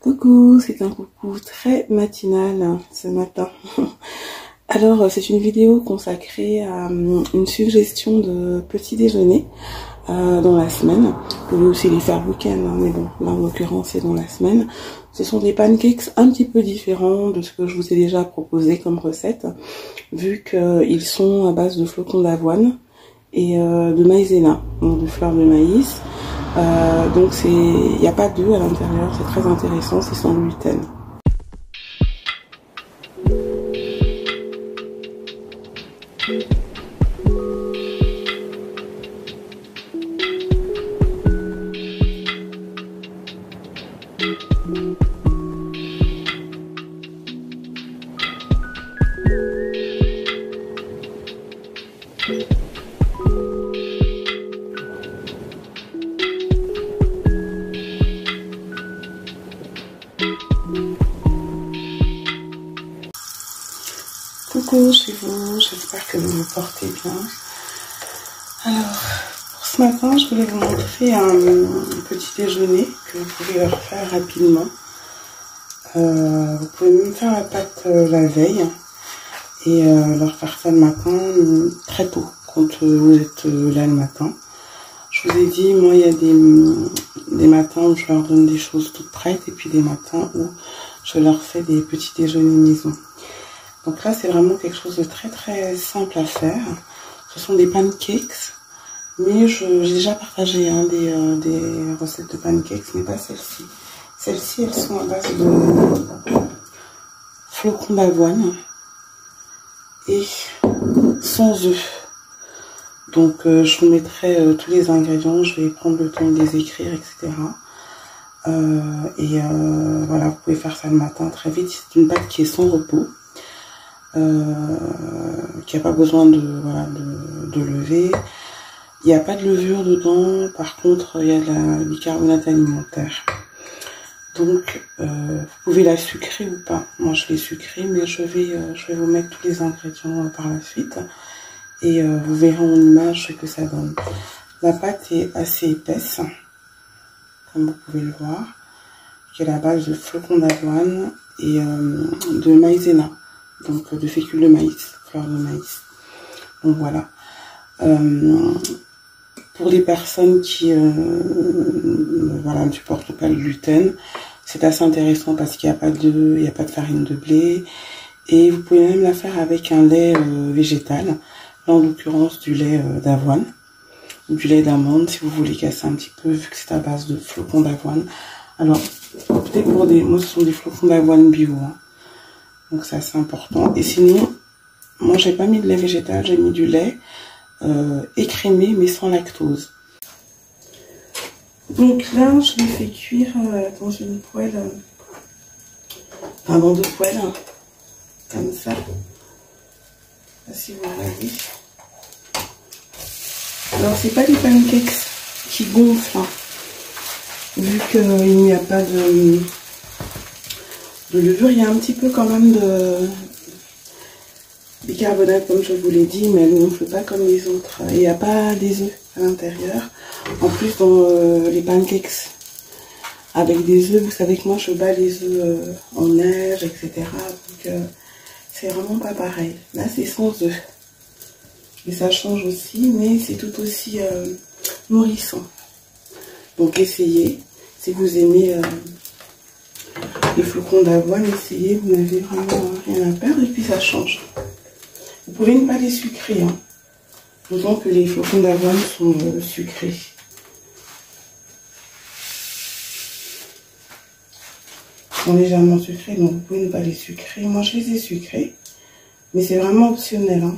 Coucou, c'est un coucou très matinal ce matin. Alors, c'est une vidéo consacrée à une suggestion de petit déjeuner dans la semaine. Vous pouvez aussi les faire le week-end, mais bon, là en l'occurrence c'est dans la semaine. Ce sont des pancakes un petit peu différents de ce que je vous ai déjà proposé comme recette, vu qu'ils sont à base de flocons d'avoine et de maïzena, donc de fleurs de maïs. Donc il n'y a pas d'œufs à l'intérieur, c'est très intéressant, c'est sans gluten. Coucou chez vous, j'espère que vous vous portez bien. Alors, pour ce matin, je voulais vous montrer un petit déjeuner que vous pouvez leur faire rapidement. Vous pouvez même faire la pâte la veille et leur faire ça le matin très tôt, quand vous êtes là le matin. Je vous ai dit, moi, il y a des matins où je leur donne des choses toutes prêtes et puis des matins où je leur fais des petits déjeuners maison. Donc là, c'est vraiment quelque chose de très très simple à faire. Ce sont des pancakes, mais j'ai déjà partagé des recettes de pancakes, mais pas celles-ci. Celles-ci, elles sont à base de flocons d'avoine et sans œufs. Donc je vous mettrai tous les ingrédients, je vais prendre le temps de les écrire, etc. Voilà, vous pouvez faire ça le matin très vite. C'est une pâte qui est sans repos. Qui n'a pas besoin de lever. Il n'y a pas de levure dedans, par contre il y a de la bicarbonate alimentaire. Donc vous pouvez la sucrer ou pas. Moi je l'ai sucrée, mais je vais vous mettre tous les ingrédients par la suite et vous verrez en image ce que ça donne. La pâte est assez épaisse, comme vous pouvez le voir, qui est à la base de flocons d'avoine et de maïzena. Donc de fécule de maïs, fleurs de maïs. Donc voilà. Pour les personnes qui ne supportent pas le gluten, c'est assez intéressant parce qu'il n'y a pas d'œufs, il n'y a pas de farine de blé. Et vous pouvez même la faire avec un lait végétal. Là en l'occurrence du lait d'avoine. Ou du lait d'amande si vous voulez casser un petit peu vu que c'est à base de flocons d'avoine. Alors peut-être moi ce sont des flocons d'avoine bio. Hein. Donc c'est assez important. Et sinon, moi j'ai pas mis de lait végétal, j'ai mis du lait écrémé mais sans lactose. Donc là je l'ai fait cuire dans une poêle, dans deux poêles, hein, comme ça. Là, si vous voyez. Alors c'est pas des pancakes qui gonflent, hein, vu qu'il n'y a pas de levure, il y a un petit peu quand même de bicarbonate comme je vous l'ai dit, mais elle ne gonfle pas comme les autres. Et il n'y a pas des œufs à l'intérieur. En plus dans les pancakes avec des œufs, vous savez que moi je bats les œufs en neige, etc. Donc c'est vraiment pas pareil. Là c'est sans œufs. Et ça change aussi, mais c'est tout aussi nourrissant. Donc essayez, si vous aimez les flocons d'avoine, essayez, vous n'avez vraiment rien à perdre et puis ça change. Vous pouvez ne pas les sucrer, hein, d'autant que les flocons d'avoine sont sucrés. Ils sont légèrement sucrés, donc vous pouvez ne pas les sucrer. Moi je les ai sucrés, mais c'est vraiment optionnel. Hein.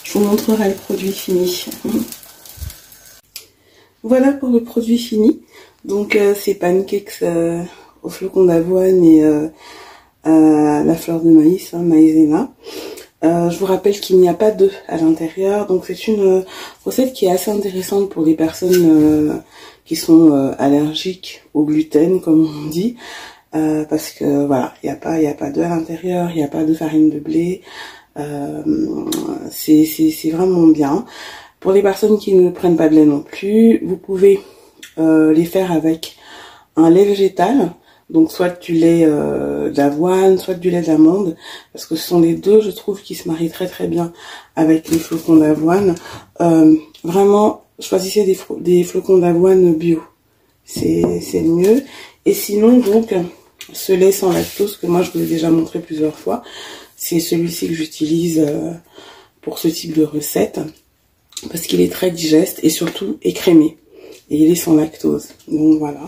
Je vous montrerai le produit fini. Voilà pour le produit fini. Donc ces pancakes aux flocons d'avoine et la fleur de maïs, hein, maïzena. Je vous rappelle qu'il n'y a pas d'œufs à l'intérieur, donc c'est une recette qui est assez intéressante pour les personnes qui sont allergiques au gluten, comme on dit, parce que voilà, il n'y a pas d'œufs à l'intérieur, il n'y a pas de farine de blé, c'est vraiment bien. Pour les personnes qui ne prennent pas de lait non plus, vous pouvez les faire avec un lait végétal, donc soit du lait d'avoine, soit du lait d'amande, parce que ce sont les deux, je trouve, qui se marient très très bien avec les flocons d'avoine. Vraiment, choisissez des flocons d'avoine bio, c'est le mieux. Et sinon, donc, ce lait sans lactose, que moi je vous ai déjà montré plusieurs fois, c'est celui-ci que j'utilise pour ce type de recette, parce qu'il est très digeste et surtout écrémé. Et il est sans lactose, donc voilà.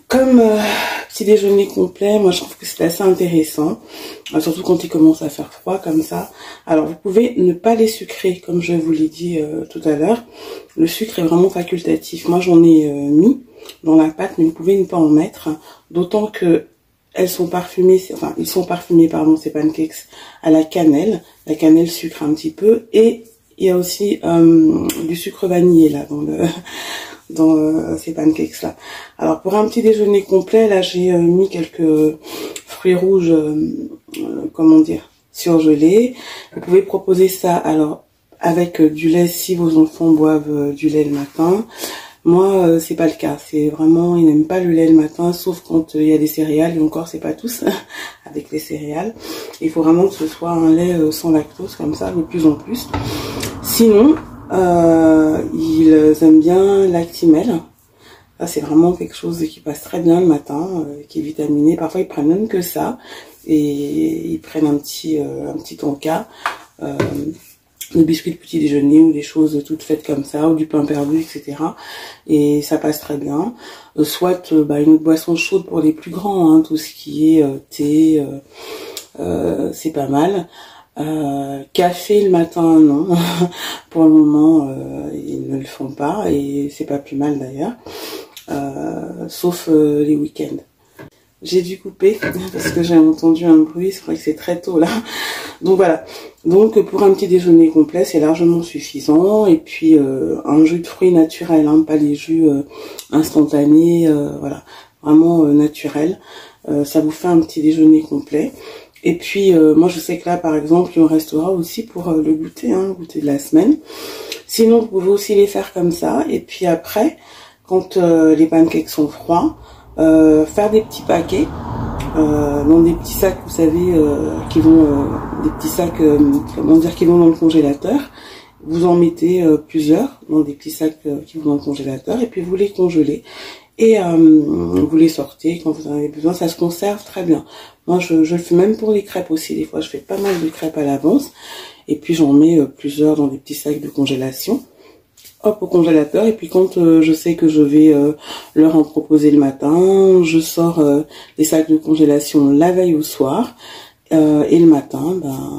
Comme petit déjeuner complet, moi je trouve que c'est assez intéressant, surtout quand il commence à faire froid comme ça. Alors vous pouvez ne pas les sucrer, comme je vous l'ai dit tout à l'heure. Le sucre est vraiment facultatif. Moi j'en ai mis dans la pâte, mais vous pouvez ne pas en mettre, d'autant que elles sont parfumées, enfin ils sont parfumés, pardon, ces pancakes à la cannelle sucre un petit peu, et il y a aussi du sucre vanillé là dans ces pancakes là. Alors pour un petit déjeuner complet, là j'ai mis quelques fruits rouges, comment dire, surgelés. Vous pouvez proposer ça alors avec du lait si vos enfants boivent du lait le matin. Moi c'est pas le cas, c'est vraiment, ils n'aiment pas le lait le matin, sauf quand il y a des céréales, et encore c'est pas tous avec les céréales. Il faut vraiment que ce soit un lait sans lactose, comme ça, de plus en plus. Sinon, ils aiment bien l'Actimel. Ça, c'est vraiment quelque chose qui passe très bien le matin, qui est vitaminé. Parfois, ils prennent même que ça. Et ils prennent un petit tonka, des biscuits de petit déjeuner ou des choses toutes faites comme ça, ou du pain perdu, etc. Et ça passe très bien. Soit une autre boisson chaude pour les plus grands, hein, tout ce qui est thé, c'est pas mal. Café le matin, non. Pour le moment, ils ne le font pas et c'est pas plus mal d'ailleurs. Sauf les week-ends. J'ai dû couper parce que j'ai entendu un bruit, c'est vrai que c'est très tôt là. Donc voilà. Donc pour un petit déjeuner complet, c'est largement suffisant. Et puis un jus de fruits naturel, hein, pas les jus instantanés, voilà, vraiment naturel. Ça vous fait un petit déjeuner complet. Et puis moi je sais que là par exemple il en restera aussi pour le goûter, hein, le goûter de la semaine. Sinon vous pouvez aussi les faire comme ça. Et puis après, quand les pancakes sont froids, faire des petits paquets dans des petits sacs, vous savez, qui vont des petits sacs, comment dire, qui vont dans le congélateur. Vous en mettez plusieurs dans des petits sacs qui vont dans le congélateur et puis vous les congelez et vous les sortez quand vous en avez besoin. Ça se conserve très bien. Moi, je le fais même pour les crêpes aussi. Des fois, je fais pas mal de crêpes à l'avance et puis j'en mets plusieurs dans des petits sacs de congélation. Hop, au congélateur, et puis quand je sais que je vais leur en proposer le matin, je sors les sacs de congélation la veille au soir, et le matin,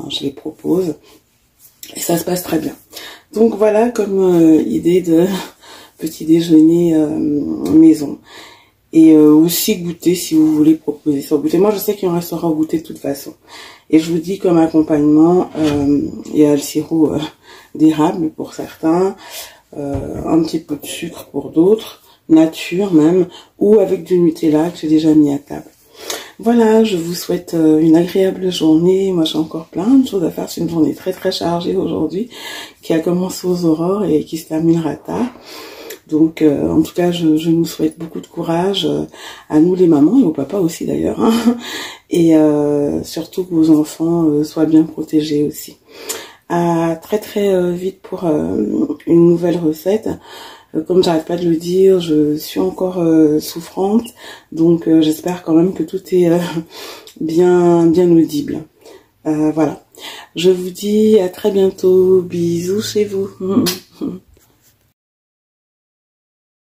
je les propose, et ça se passe très bien. Donc voilà comme idée de petit déjeuner maison. Et aussi goûter si vous voulez proposer ça au goûter. Moi je sais qu'il en restera au goûter de toute façon. Et je vous dis comme accompagnement, il y a le sirop d'érable pour certains, un petit peu de sucre pour d'autres, nature même, ou avec du Nutella que j'ai déjà mis à table. Voilà, je vous souhaite une agréable journée. Moi j'ai encore plein de choses à faire, c'est une journée très très chargée aujourd'hui, qui a commencé aux aurores et qui se terminera tard. Donc en tout cas je nous souhaite beaucoup de courage à nous les mamans et aux papas aussi d'ailleurs, hein, et surtout que vos enfants soient bien protégés aussi. À très très vite pour une nouvelle recette. Comme j'arrête pas de le dire, je suis encore souffrante, donc j'espère quand même que tout est bien audible. Voilà. Je vous dis à très bientôt. Bisous chez vous.